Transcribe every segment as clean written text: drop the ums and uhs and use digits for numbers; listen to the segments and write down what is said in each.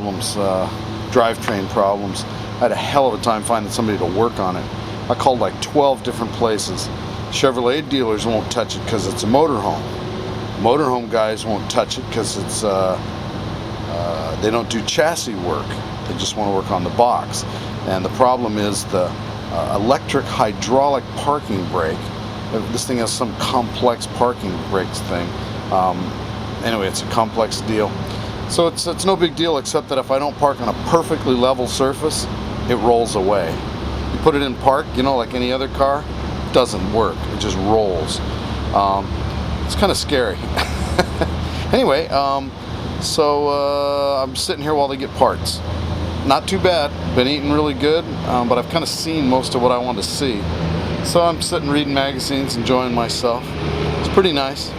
problems, drivetrain problems. I had a hell of a time finding somebody to work on it. I called like 12 different places. Chevrolet dealers won't touch it because it's a motorhome. Motorhome guys won't touch it because it's they don't do chassis work. They just want to work on the box. And the problem is the electric hydraulic parking brake. This thing has some complex parking brakes thing. Anyway, it's a complex deal. So it's no big deal, except that if I don't park on a perfectly level surface, it rolls away. You put it in park, you know, like any other car, it doesn't work. It just rolls. It's kind of scary. Anyway, so I'm sitting here while they get parts. Not too bad. Been eating really good, but I've kind of seen most of what I want to see. So I'm sitting reading magazines, enjoying myself. It's pretty nice.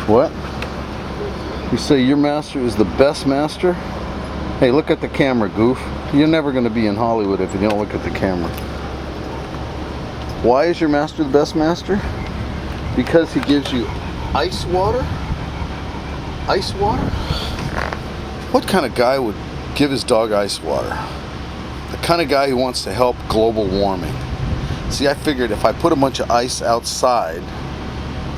What? You say your master is the best master? Hey, look at the camera, goof. You're never going to be in Hollywood if you don't look at the camera. Why is your master the best master? Because he gives you ice water? Ice water? What kind of guy would give his dog ice water? The kind of guy who wants to help global warming. See, I figured if I put a bunch of ice outside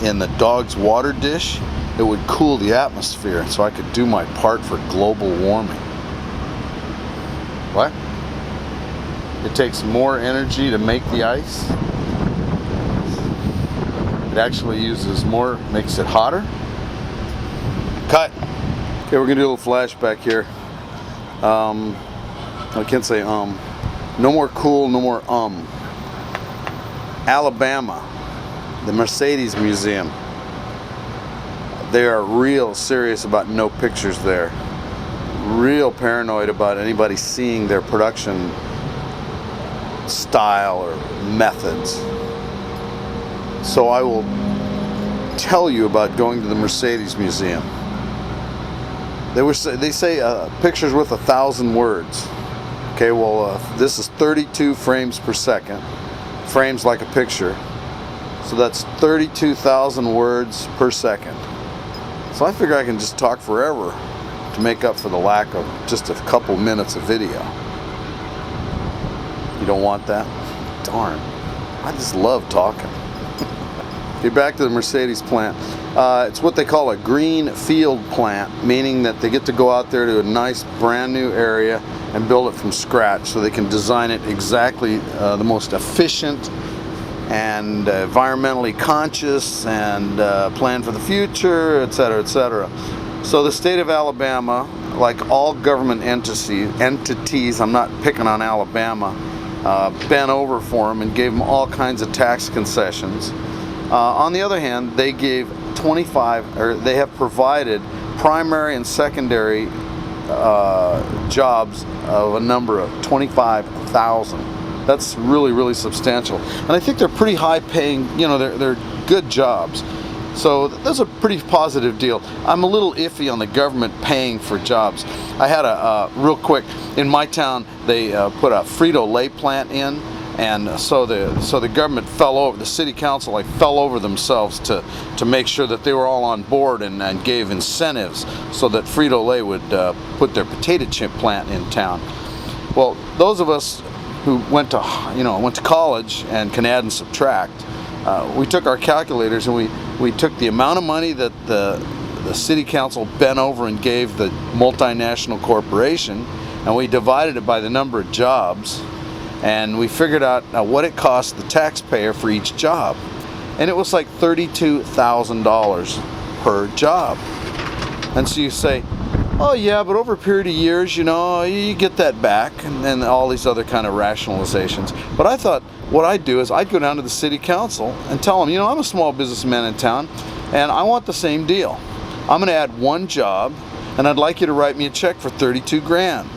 in the dog's water dish, it would cool the atmosphere so I could do my part for global warming. What? It takes more energy to make the ice? It actually uses more, makes it hotter? Cut! Okay, we're gonna do a little flashback here. I can't say No more cool, no more Alabama, the Mercedes Museum. They are real serious about no pictures there. Real paranoid about anybody seeing their production style or methods. So I will tell you about going to the Mercedes Museum. They say pictures worth 1,000 words. Okay, well this is 32 frames per second. Frames like a picture. So that's 32,000 words per second. So I figure I can just talk forever to make up for the lack of just a couple minutes of video. You don't want that? Darn. I just love talking. Okay, back to the Mercedes plant. It's what they call a green field plant, meaning that they get to go out there to a nice brand new area and build it from scratch so they can design it exactly the most efficient and environmentally conscious and plan for the future, etc., etc. So the state of Alabama, like all government entities, I'm not picking on Alabama, bent over for them and gave them all kinds of tax concessions. On the other hand, they gave they have provided primary and secondary jobs of a number of 25,000. That's really, really substantial. And I think they're pretty high paying, you know, they're good jobs. So that's a pretty positive deal. I'm a little iffy on the government paying for jobs. I had real quick, in my town, they put a Frito-Lay plant in, and so the government fell over, the city council fell over themselves to make sure that they were all on board and gave incentives so that Frito-Lay would put their potato chip plant in town. Well, those of us who went to college and can add and subtract, we took our calculators and we took the amount of money that the city council bent over and gave the multinational corporation, and we divided it by the number of jobs, and we figured out what it cost the taxpayer for each job, and it was like $32,000 per job. And so you say, oh yeah, but over a period of years, you know, you get that back, and all these other kind of rationalizations. But I thought what I'd do is I'd go down to the city council and tell them, you know, I'm a small businessman in town, and I want the same deal. I'm going to add one job, and I'd like you to write me a check for 32 grand.